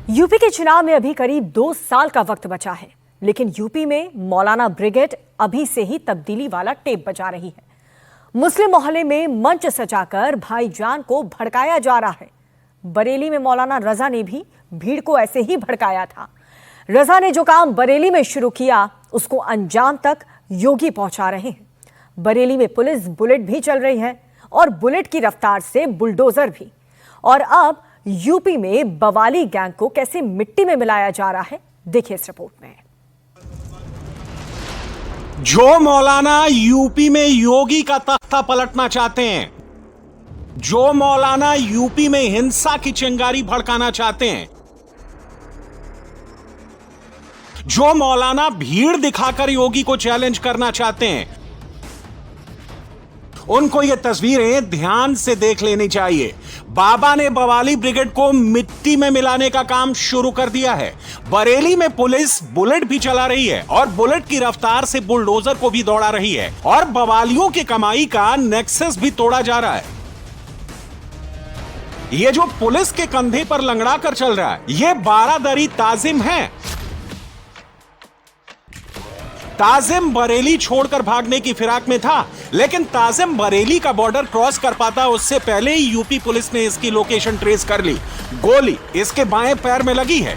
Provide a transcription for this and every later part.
UP के चुनाव में अभी करीब 2 साल का वक्त बचा है, लेकिन यूपी में मौलाना ब्रिगेड अभी से ही तब्दीली वाला टेप बजा रही है। मुस्लिम मोहल्ले में मंच सजाकर भाईजान को भड़काया जा रहा है। बरेली में मौलाना रजा ने भी भीड़ को ऐसे ही भड़काया था। रजा ने जो काम बरेली में शुरू किया, उसको अंजाम तक योगी पहुंचा रहे हैं। बरेली में पुलिस बुलेट भी चल रही है और बुलेट की रफ्तार से बुलडोजर भी। और अब यूपी में बवाली गैंग को कैसे मिट्टी में मिलाया जा रहा है, देखिए इस रिपोर्ट में। जो मौलाना यूपी में योगी का तख्ता पलटना चाहते हैं, जो मौलाना यूपी में हिंसा की चिंगारी भड़काना चाहते हैं, जो मौलाना भीड़ दिखाकर योगी को चैलेंज करना चाहते हैं, उनको ये तस्वीरें ध्यान से देख लेनी चाहिए। बाबा ने बवाली ब्रिगेड को मिट्टी में मिलाने का काम शुरू कर दिया है। बरेली में पुलिस बुलेट भी चला रही है और बुलेट की रफ्तार से बुलडोजर को भी दौड़ा रही है और बवालियों की कमाई का नेक्सस भी तोड़ा जा रहा है। ये जो पुलिस के कंधे पर लंगड़ा कर चल रहा है, ये बारादरी ताजिम है। ताजिम बरेली छोड़कर भागने की फिराक में था, लेकिन ताजिम बरेली का बॉर्डर क्रॉस कर पाता उससे पहले ही यूपी पुलिस ने इसकी लोकेशन ट्रेस कर ली। गोली इसके बाएं पैर में लगी है।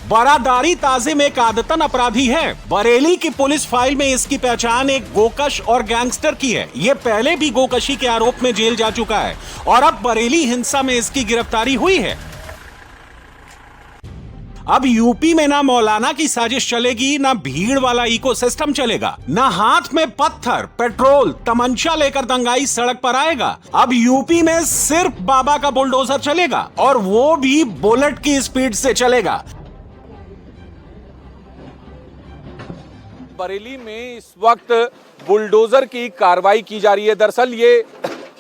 बारादारी ताजिम एक आदतन अपराधी है। बरेली की पुलिस फाइल में इसकी पहचान एक गोकश और गैंगस्टर की है। यह पहले भी गोकशी के आरोप में जेल जा चुका है और अब बरेली हिंसा में इसकी गिरफ्तारी हुई है। अब यूपी में ना मौलाना की साजिश चलेगी, ना भीड़ वाला इकोसिस्टम चलेगा, ना हाथ में पत्थर, पेट्रोल, तमंचा लेकर दंगाई सड़क पर आएगा। अब यूपी में सिर्फ बाबा का बुलडोजर चलेगा और वो भी बुलेट की स्पीड से चलेगा। बरेली में इस वक्त बुलडोजर की कार्रवाई की जा रही है। दरअसल ये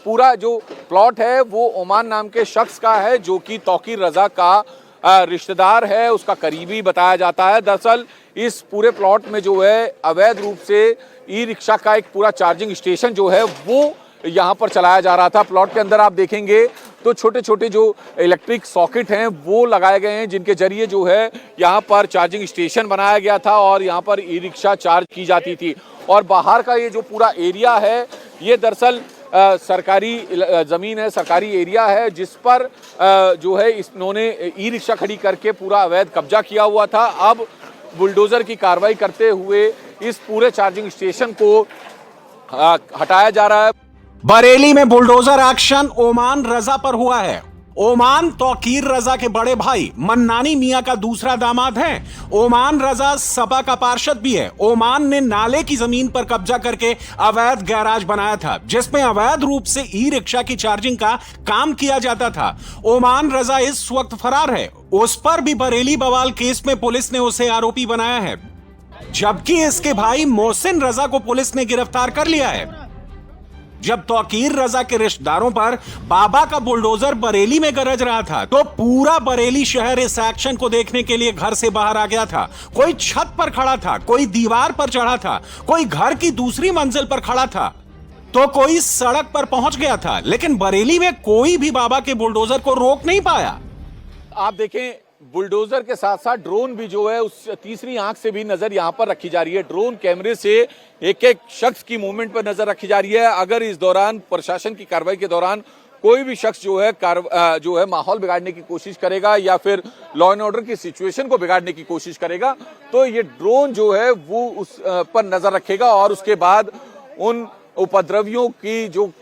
पूरा जो प्लॉट है वो ओमान नाम के शख्स का है, जो कि तौकीर रजा का रिश्तेदार है, उसका करीबी बताया जाता है। दरअसल इस पूरे प्लॉट में जो है अवैध रूप से ई रिक्शा का एक पूरा चार्जिंग स्टेशन जो है वो यहाँ पर चलाया जा रहा था। प्लॉट के अंदर आप देखेंगे तो छोटे छोटे जो इलेक्ट्रिक सॉकेट हैं वो लगाए गए हैं, जिनके जरिए जो है यहाँ पर चार्जिंग स्टेशन बनाया गया था और यहाँ पर ई रिक्शा चार्ज की जाती थी। और बाहर का ये जो पूरा एरिया है, ये दरअसल सरकारी ज़मीन है, सरकारी एरिया है, जिस पर जो है इन्होंने ई रिक्शा खड़ी करके पूरा अवैध कब्जा किया हुआ था। अब बुलडोज़र की कार्रवाई करते हुए इस पूरे चार्जिंग स्टेशन को हटाया जा रहा है। बरेली में बुलडोजर एक्शन ओमान रजा पर हुआ है। ओमान तौकीर रजा के बड़े भाई मन्नानी मियां का दूसरा दामाद है। ओमान रजा सपा का पार्षद भी है। ओमान ने नाले की जमीन पर कब्जा करके अवैध गैराज बनाया था, जिसमें अवैध रूप से ई रिक्शा की चार्जिंग का काम किया जाता था। ओमान रजा इस वक्त फरार है। उस पर भी बरेली बवाल केस में पुलिस ने उसे आरोपी बनाया है, जबकि इसके भाई मोहसिन रजा को पुलिस ने गिरफ्तार कर लिया है। जब तौकीर रजा के रिश्तेदारों पर बाबा का बुलडोजर बरेली में गरज रहा था, तो पूरा बरेली शहर इस एक्शन को देखने के लिए घर से बाहर आ गया था। कोई छत पर खड़ा था, कोई दीवार पर चढ़ा था, कोई घर की दूसरी मंजिल पर खड़ा था, तो कोई सड़क पर पहुंच गया था, लेकिन बरेली में कोई भी बाबा के बुलडोजर को रोक नहीं पाया। आप देखें, बुलडोजर के साथ साथ ड्रोन भी जो है उस तीसरी आंख से भी नजर यहाँ पर रखी जा रही है। ड्रोन कैमरे से एक एक शख्स की मूवमेंट पर नजर रखी जा रही है। अगर इस दौरान प्रशासन की कार्रवाई के दौरान कोई भी शख्स जो है माहौल बिगाड़ने की कोशिश करेगा या फिर लॉ एंड ऑर्डर की सिचुएशन को बिगाड़ने की कोशिश करेगा, तो ये ड्रोन जो है वो उस पर नजर रखेगा और उसके बाद उन उपद्रवियों की जो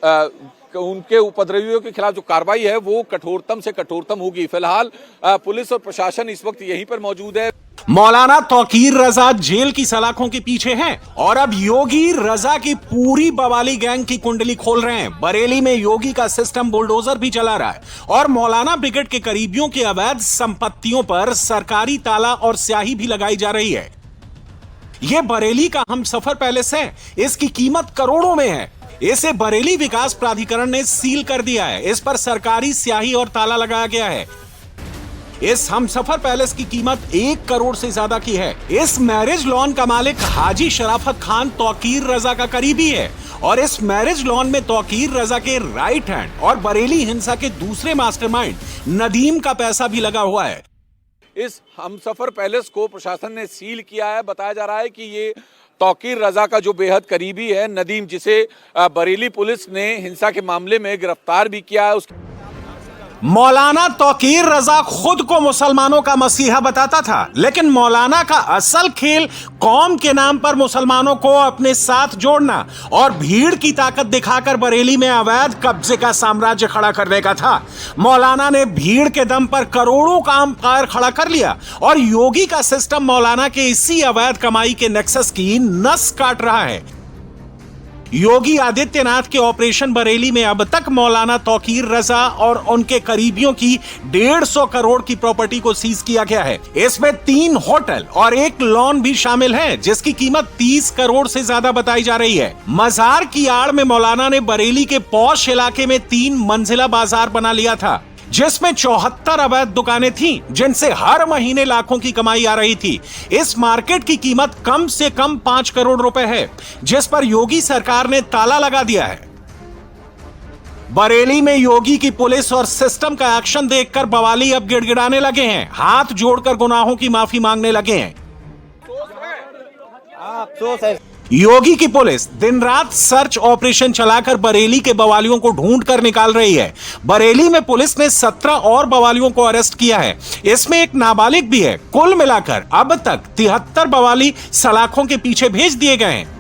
उनके उपद्रवियों के खिलाफ जो कार्रवाई है वो कठोरतम से कठोरतम होगी। फिलहाल पुलिस और प्रशासन इस वक्त यहीं पर मौजूद है। मौलाना तौकीर रजा जेल की सलाखों के पीछे हैं और अब योगी रजा की पूरी बवाली गैंग की कुंडली खोल रहे हैं। बरेली में योगी का सिस्टम बुलडोजर भी चला रहा है और मौलाना ब्रिगेड के करीबियों की अवैध संपत्तियों पर सरकारी ताला और स्याही भी लगाई जा रही है। यह बरेली का हमसफर पैलेस है, इसकी कीमत करोड़ों में है। इसे बरेली विकास प्राधिकरण ने सील कर दिया है। इस पर सरकारी स्याही और ताला लगाया गया है। इस हमसफर पैलेस की कीमत 1 करोड़ से ज्यादा की है। इस मैरिज लॉन का मालिक हाजी शराफत खान तौकीर रजा का करीबी है और इस मैरिज लॉन में तौकीर रजा के राइट हैंड और बरेली हिंसा के दूसरे मास्टरमाइंड नदीम का पैसा भी लगा हुआ है। इस हमसफर पैलेस को प्रशासन ने सील किया है। बताया जा रहा है कि ये तौकीर रजा का जो बेहद करीबी है नदीम, जिसे बरेली पुलिस ने हिंसा के मामले में गिरफ्तार भी किया है। मौलाना तौकीर रजा खुद को मुसलमानों का मसीहा बताता था, लेकिन मौलाना का असल खेल कौम के नाम पर मुसलमानों को अपने साथ जोड़ना और भीड़ की ताकत दिखाकर बरेली में अवैध कब्जे का साम्राज्य खड़ा करने का था। मौलाना ने भीड़ के दम पर करोड़ों का एम्पायर खड़ा कर लिया और योगी का सिस्टम मौलाना के इसी अवैध कमाई के नेक्सस की नस काट रहा है। योगी आदित्यनाथ के ऑपरेशन बरेली में अब तक मौलाना तौकीर रजा और उनके करीबियों की 150 करोड़ की प्रॉपर्टी को सीज किया गया है। इसमें 3 होटल और 1 लॉन भी शामिल है, जिसकी कीमत 30 करोड़ से ज्यादा बताई जा रही है। मजार की आड़ में मौलाना ने बरेली के पौश इलाके में 3 मंजिला बाजार बना लिया था, जिसमें 74 अवैध दुकानें थीं, जिनसे हर महीने लाखों की कमाई आ रही थी। इस मार्केट की कीमत कम से कम 5 करोड़ रुपए है, जिस पर योगी सरकार ने ताला लगा दिया है। बरेली में योगी की पुलिस और सिस्टम का एक्शन देखकर बवाली अब गिड़गिड़ाने लगे हैं, हाथ जोड़कर गुनाहों की माफी मांगने लगे हैं। अफसोस है। योगी की पुलिस दिन रात सर्च ऑपरेशन चलाकर बरेली के बवालियों को ढूंढ कर निकाल रही है। बरेली में पुलिस ने 17 और बवालियों को अरेस्ट किया है, इसमें एक नाबालिग भी है। कुल मिलाकर अब तक 73 बवाली सलाखों के पीछे भेज दिए गए हैं।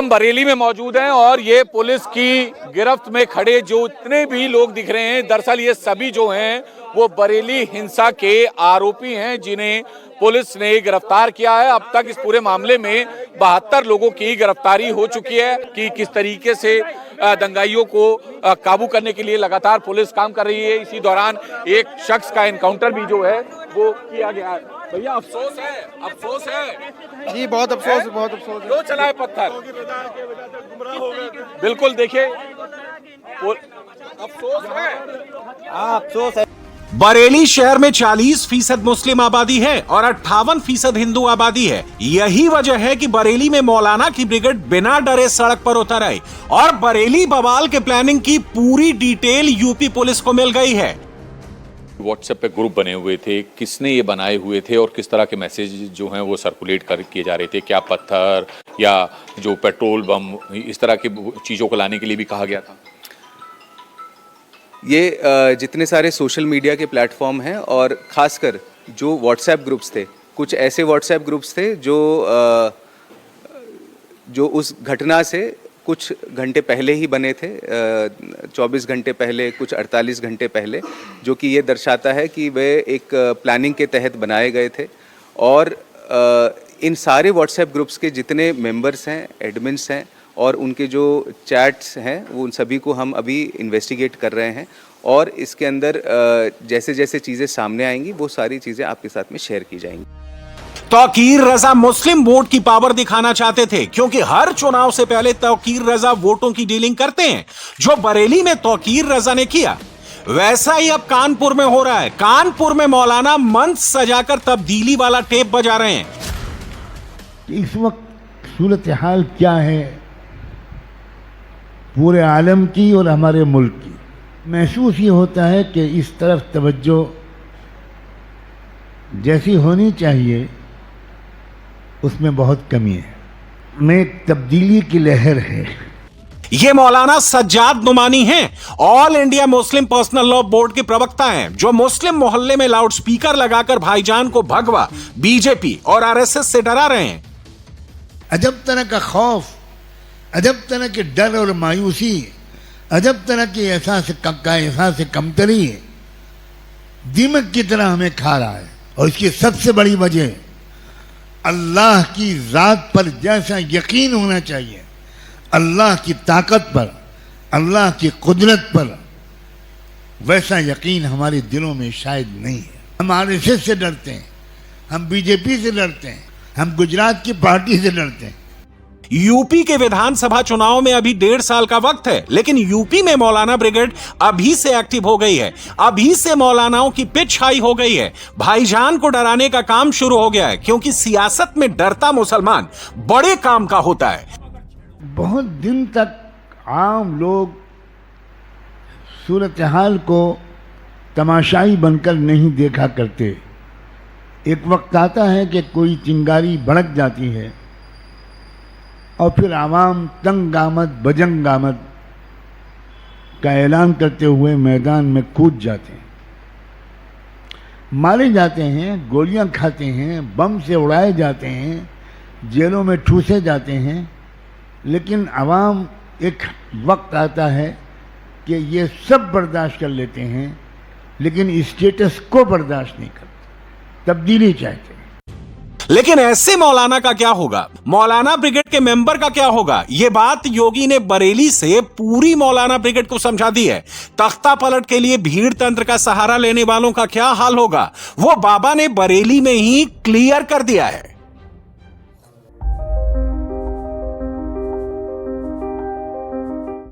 हम बरेली में मौजूद हैं और ये पुलिस की गिरफ्त में खड़े जो इतने भी लोग दिख रहे हैं, दरअसल ये सभी जो हैं वो बरेली हिंसा के आरोपी हैं, जिन्हें पुलिस ने गिरफ्तार किया है। अब तक इस पूरे मामले में 72 लोगों की गिरफ्तारी हो चुकी है। कि किस तरीके से दंगाइयों को काबू करने के लिए लगातार पुलिस काम कर रही है। इसी दौरान एक शख्स का एनकाउंटर भी जो है वो किया गया है। भैया अफसोस है, अफसोस है जी, बहुत अफसोस, बहुत अफसोस। क्यों चला है पत्थर? बिल्कुल, देखिए अफसोस है। हाँ, अफसोस है। बरेली शहर में 40% मुस्लिम आबादी है और 58% हिंदू आबादी है। यही वजह है कि बरेली में मौलाना की ब्रिगेड बिना डरे सड़क पर उतर आई और बरेली बवाल के प्लानिंग की पूरी डिटेल यूपी पुलिस को मिल गई है। व्हाट्सएप पे ग्रुप बने हुए थे, किसने ये बनाए हुए थे और किस तरह के मैसेज जो हैं वो सर्कुलेट किए जा रहे थे? क्या पत्थर या जो पेट्रोल बम इस तरह की चीज़ों को लाने के लिए भी कहा गया था? ये जितने सारे सोशल मीडिया के प्लेटफॉर्म हैं और ख़ासकर जो व्हाट्सएप ग्रुप्स थे, कुछ ऐसे व्हाट्सएप ग्रुप्स थे जो उस घटना से कुछ घंटे पहले ही बने थे, 24 घंटे पहले, कुछ 48 घंटे पहले, जो कि ये दर्शाता है कि वे एक प्लानिंग के तहत बनाए गए थे। और इन सारे व्हाट्सएप ग्रुप्स के जितने मेंबर्स हैं, एडमिन्स हैं और उनके जो चैट्स हैं, वो उन सभी को हम अभी इन्वेस्टिगेट कर रहे हैं और इसके अंदर जैसे जैसे चीज़ें सामने आएंगी वो सारी चीज़ें आपके साथ में शेयर की जाएंगी। तौकीर रजा मुस्लिम वोट की पावर दिखाना चाहते थे, क्योंकि हर चुनाव से पहले तौकीर रजा वोटों की डीलिंग करते हैं। जो बरेली में तौकीर रजा ने किया, वैसा ही अब कानपुर में हो रहा है। कानपुर में मौलाना मंच सजाकर तब्दीली वाला टेप बजा रहे हैं। इस वक्त सूरत हाल क्या है पूरे आलम की और हमारे मुल्क की, महसूस ये होता है कि इस तरफ तवज्जो जैसी होनी चाहिए उसमें बहुत कमी है। में तब्दीली की लहर है। ये मौलाना सज्जाद नुमानी हैं, all India Muslim personal law board के प्रवक्ता हैं, जो मुस्लिम मोहल्ले में लाउड स्पीकर लगाकर भाईजान को भगवा बीजेपी और आरएसएस से डरा रहे हैं। अजब तरह का खौफ, अजब तरह के डर और मायूसी, अजब तरह की एहसास कमतरी दीमक की तरह हमें खा रहा है। और इसकी सबसे बड़ी वजह अल्लाह की ज़ात पर जैसा यकीन होना चाहिए, अल्लाह की ताकत पर, अल्लाह की कुदरत पर, वैसा यकीन हमारे दिलों में शायद नहीं है। हम आरएसएस से डरते हैं, हम बीजेपी से डरते हैं, हम गुजरात की पार्टी से डरते हैं। यूपी के विधानसभा चुनाव में अभी 1.5 साल का वक्त है, लेकिन यूपी में मौलाना ब्रिगेड अभी से एक्टिव हो गई है। अभी से मौलानाओं की पिच हाई हो गई है। भाईजान को डराने का काम शुरू हो गया है, क्योंकि सियासत में डरता मुसलमान बड़े काम का होता है। बहुत दिन तक आम लोग सूरत हाल को तमाशाई बनकर नहीं देखा करते। एक वक्त आता है कि कोई चिंगारी भड़क जाती है और फिर आवाम तंग आमद बजंग आमद का ऐलान करते हुए मैदान में कूद जाते हैं, मारे जाते हैं, गोलियां खाते हैं, बम से उड़ाए जाते हैं, जेलों में ठूसे जाते हैं। लेकिन आवाम एक वक्त आता है कि ये सब बर्दाश्त कर लेते हैं, लेकिन स्टेटस को बर्दाश्त नहीं करते, तब्दीली चाहते हैं। लेकिन ऐसे मौलाना का क्या होगा? मौलाना ब्रिगेड के मेंबर का क्या होगा? यह बात योगी ने बरेली से पूरी मौलाना ब्रिगेड को समझा दी है। तख्ता पलट के लिए भीड़ तंत्र का सहारा लेने वालों का क्या हाल होगा, वो बाबा ने बरेली में ही क्लियर कर दिया है।